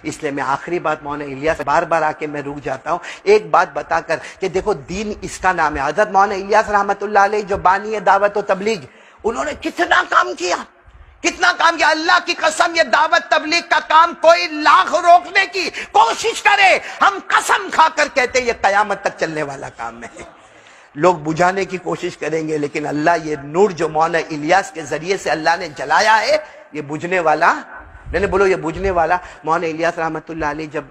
اس لیے میں آخری بات مولانا الیاس بار بار آ کے میں رک جاتا ہوں ایک بات بتا کر کہ دیکھو دین اس کا نام ہے. حضرت مولانا الیاس رحمت اللہ علیہ جو بانی ہے دعوت و تبلیغ, انہوں نے کتنا کام کیا, کتنا کام کیا. اللہ کی قسم یہ دعوت تبلیغ کا کام کوئی لاکھ روکنے کی کوشش کرے, ہم قسم کھا کر کہتے ہیں یہ قیامت تک چلنے والا کام ہے. لوگ بجھانے کی کوشش کریں گے لیکن اللہ یہ نور جو مولانا الیاس کے ذریعے سے اللہ نے جلایا ہے یہ بجھنے والا نہیں. بولو یہ بجھنے والا. مولانا الیاس رحمت اللہ علیہ جب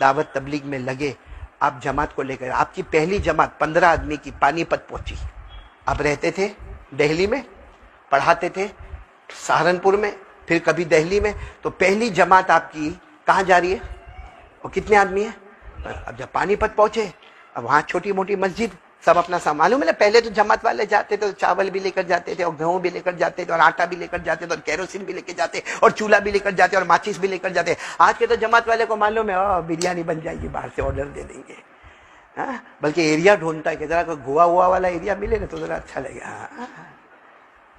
دعوت تبلیغ میں لگے, آپ جماعت کو لے کر, آپ کی پہلی جماعت 15 آدمی کی پانی پت پہنچی. آپ رہتے تھے دہلی میں, پڑھاتے تھے سہارنپور میں, پھر کبھی دہلی میں, تو پہلی جماعت آپ کی کہاں جا رہی ہے اور کتنے آدمی ہیں؟ اب جب پانی پت پہنچے, اب وہاں چھوٹی موٹی مسجد سب اپنا سامان, معلوم ہے نا پہلے تو جماعت والے جاتے تھے تو چاول بھی لے کر جاتے تھے اور گیہوں بھی لے کر جاتے تھے اور آٹا بھی لے کر جاتے تھے اور کیروسین بھی لے کے جاتے اور چولہا بھی لے کر جاتے اور ماچس بھی لے کر جاتے. آج کے تو جماعت والے کو معلوم ہے بریانی بن جائے گی, باہر سے آرڈر دے دیں گے. بلکہ ایریا ڈھونڈتا ہے کہ ذرا کوئی گوا ہوا والا ایریا ملے نا تو ذرا اچھا لگے.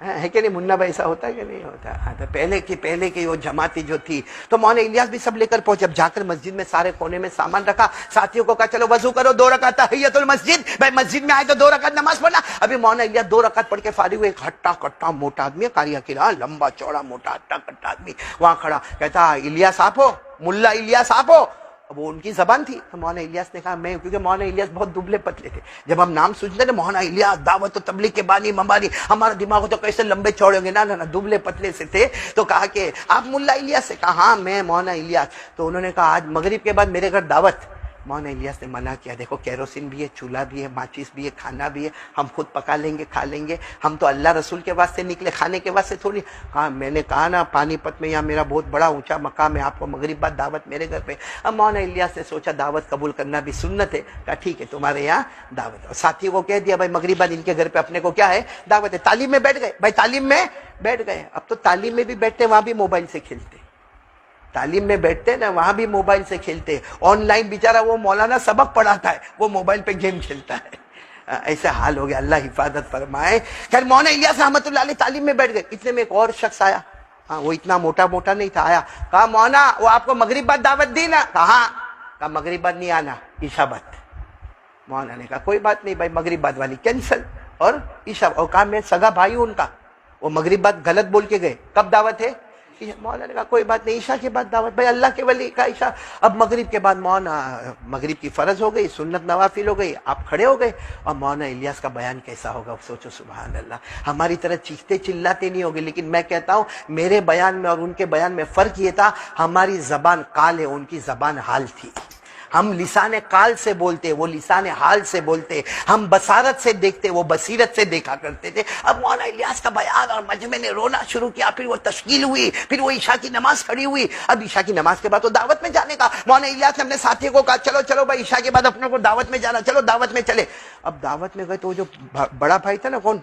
ہے کہ نہیں منا بھائی, ایسا ہوتا ہے کہ نہیں ہوتا؟ تو پہلے کی وہ جماعتی جو تھی تو مولانا الیاس بھی سب لے کر پہنچے. اب جا کر مسجد میں سارے کونے میں سامان رکھا, ساتھیوں کو کہا چلو وضو کرو, 2 رکعت تحیت المسجد, بھائی مسجد میں آئے تو 2 رکعت نماز پڑھنا. ابھی مولانا الیاس 2 رکعت پڑھ کے فارغ ہوئے, ایک ہٹا کٹا موٹا آدمی, قاری اکیلا, لمبا چوڑا موٹا ہٹا کٹا آدمی وہاں کھڑا, کہتا الیاس آپ ہو, ملا الیاس آپ ہو. اب وہ ان کی زبان تھی. تو مولانا الیاس نے کہا میں, کیونکہ مولانا الیاس بہت دبلے پتلے تھے. جب ہم نام سوچتے نا مولانا الیاس دعوت و تبلیغ کے بانی مبانی, ہمارا دماغ تو کیسے لمبے چوڑے ہوں گے, نہ دبلے پتلے سے تھے. تو کہا کہ آپ ملا الیاس سے, کہا ہاں میں مولانا الیاس. تو انہوں نے کہا آج مغرب کے بعد میرے گھر دعوت. مولانا الیاس نے منع کیا, دیکھو کیروسین بھی ہے, چولہا بھی ہے, ماچس بھی ہے, کھانا بھی ہے, ہم خود پکا لیں گے, کھا لیں گے, ہم تو اللہ رسول کے واسطے نکلے, کھانے کے واسطے تھوڑی. کہا میں نے کہا نا پانی پت میں یہاں میرا بہت بڑا اونچا مقام ہے, آپ کو مغرب بعد دعوت میرے گھر پہ. اب مولانا الیاس نے سوچا دعوت قبول کرنا بھی سنت ہے, کہا ٹھیک ہے تمہارے یہاں دعوت. اور ساتھی کو کہہ دیا بھائی مغرب بعد ان کے گھر پہ اپنے کو کیا ہے دعوت ہے. تعلیم میں بیٹھ گئے بھائی, تعلیم میں بیٹھ گئے. اب تو تعلیم میں بھی بیٹھتے وہاں بھی موبائل سے کھیلتے, تعلیم میں بیٹھتے نا وہاں بھی موبائل سے کھیلتے. آن لائن بیچارہ وہ مولانا سبق پڑھاتا ہے, وہ موبائل پہ گیم کھیلتا ہے. ایسا حال ہو گیا, اللہ حفاظت فرمائے. خیر مولانا الیاس رحمت اللہ علیہ تعلیم میں بیٹھ گئے. اتنے میں ایک اور شخص آیا, وہ اتنا موٹا نہیں تھا, آیا, کہا مولانا وہ آپ کو مغرب بعد دعوت دی نا؟ کہا مغرب بعد نہیں آنا, عشاء بعد. مولانا نے کہا کوئی بات نہیں بھائی, مغرب بعد والی کینسل اور عشاء. اور کہا میں سگا بھائی ہوں ان کا, وہ مغرب بعد غلط بول کے گئے, کب دعوت ہے؟ مولانا نے کہا کوئی بات نہیں, عشاء کے بعد دعوت. بھائی اللہ کے ولی کا عشاء. اب مغرب کے بعد مولانا مغرب کی فرض ہو گئی, سنت نوافل ہو گئی, آپ کھڑے ہو گئے. اور مولانا الیاس کا بیان کیسا ہوگا سوچو, سبحان اللہ. ہماری طرح چیختے چلاتے نہیں ہوگے, لیکن میں کہتا ہوں میرے بیان میں اور ان کے بیان میں فرق یہ تھا, ہماری زبان قال ہے, ان کی زبان حال تھی. ہم لسان قال سے بولتے, وہ لسان حال سے بولتے. ہم بصارت سے دیکھتے, وہ بصیرت سے دیکھا کرتے تھے. اب مولانا الیاس کا بیان اور مجمع نے رونا شروع کیا. پھر وہ تشکیل ہوئی, پھر وہ عشاء کی نماز کھڑی ہوئی. اب عشاء کی نماز کے بعد تو دعوت میں جانے کا. مولانا الیاس نے اپنے ساتھی کو کہا چلو چلو بھائی عشاء کے بعد اپنے کو دعوت میں جانا, چلو دعوت میں چلے. اب دعوت میں گئے تو وہ جو بڑا بھائی تھا نا, کون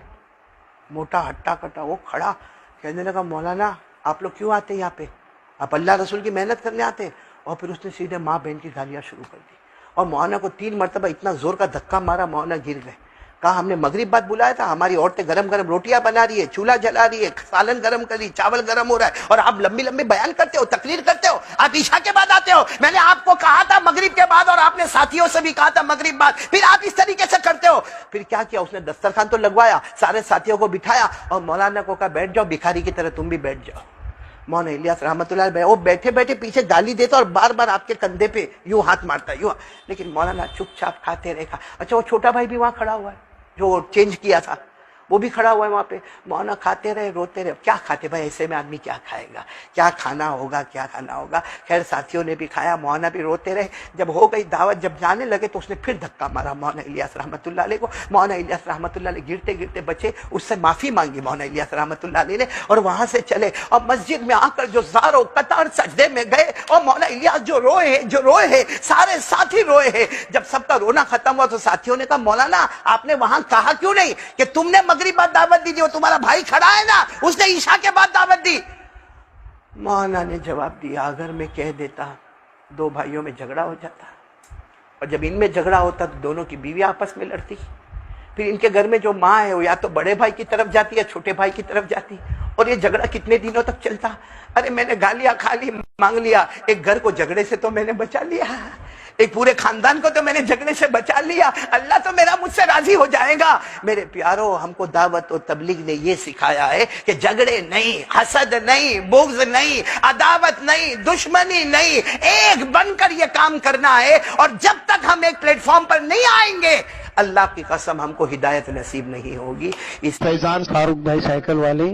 موٹا ہٹا کٹا, وہ کھڑا کہنے لگا مولانا آپ لوگ کیوں آتے یہاں پہ, آپ اللہ رسول کی محنت کرنے آتے. اور پھر اس نے سیدھے ماں بہن کی گالیاں شروع کر دی. اور مولانا کو 3 مرتبہ اتنا زور کا دھکا مارا, مولانا گر گئے. کہا ہم نے مغرب بعد بلایا تھا, ہماری عورتیں گرم گرم روٹیاں بنا رہی ہے, چولہا جلا رہی ہے, سالن گرم کر رہی, چاول گرم ہو رہا ہے, اور آپ لمبی لمبی بیان کرتے ہو, تقریر کرتے ہو, آپ عشاء کے بعد آتے ہو. میں نے آپ کو کہا تھا مغرب کے بعد, اور آپ نے ساتھیوں سے بھی کہا تھا مغرب بعد, پھر آپ اس طریقے سے کرتے ہو. پھر کیا کیا اس نے, دسترخوان تو لگوایا, سارے ساتھیوں کو بٹھایا اور مولانا کو کہا بیٹھ جاؤ, بھکاری کی طرح تم بھی بیٹھ جاؤ. مولانا الیاس رحمت اللہ علیہ وہ بیٹھے بیٹھے پیچھے گالی دیتا اور بار بار آپ کے کندھے پہ یوں ہاتھ مارتا یوں, لیکن مولانا چپ چاپ کھاتے رہے. اچھا وہ چھوٹا بھائی بھی وہاں کھڑا ہوا ہے جو چینج کیا تھا, وہ بھی کھڑا ہوا ہے وہاں پہ. مولانا کھاتے رہے, روتے رہے. کیا کھاتے بھائی, ایسے میں آدمی کیا کھائے گا, کیا کھانا ہوگا, کیا کھانا ہوگا. خیر ساتھیوں نے بھی کھایا, مولانا بھی روتے رہے. جب ہو گئی دعوت, جب جانے لگے تو اس نے پھر دھکا مارا مولانا الیاس رحمت اللہ علیہ کو. مولانا الیاس رحمت اللہ علیہ گرتے گرتے بچے, اس سے معافی مانگی مولانا الیاس رحمت اللہ علیہ نے, اور وہاں سے چلے. اور مسجد میں آ کر جو زار و قطار سجدے میں گئے, اور مولانا الیاس جو روئے ہیں, سارے ساتھی روئے ہیں. جب سب کا رونا ختم ہوا تو ساتھیوں نے کہا مولانا آپ نے وہاں کہا کیوں نہیں کہ تم نے مغرب بعد دعوت دی, وہ تمہارا بھائی کھڑا ہے نا اس نے عشاء کے بعد دعوت دی. مولانا نے جواب دیا اگر میں کہہ دیتا 2 بھائیوں میں جھگڑا ہو جاتا, اور جب ان میں جھگڑا ہوتا تو دونوں کی بیوی آپس میں لڑتی, پھر ان کے گھر میں جو ماں ہے وہ یا تو بڑے بھائی کی طرف جاتی ہے چھوٹے بھائی کی طرف جاتی، اور یہ جھگڑا کتنے دنوں تک چلتا۔ ارے میں نے گالیاں کھا لی، مانگ لیا، ایک گھر کو جھگڑے سے تو میں نے بچا لیا، ایک پورے خاندان کو تو میں نے جھگڑے سے بچا لیا، اللہ تو میرا مجھ سے راضی ہو جائے گا۔ میرے پیارو، ہم کو دعوت و تبلیغ نے یہ سکھایا ہے کہ جھگڑے نہیں، حسد نہیں، بغض نہیں، عداوت نہیں، دشمنی نہیں، ایک بن کر یہ کام کرنا ہے، اور جب تک ہم ایک پلیٹ فارم پر نہیں آئیں گے اللہ کی قسم ہم کو ہدایت نصیب نہیں ہوگی۔ فیضان فاروق بھائی سائیکل والے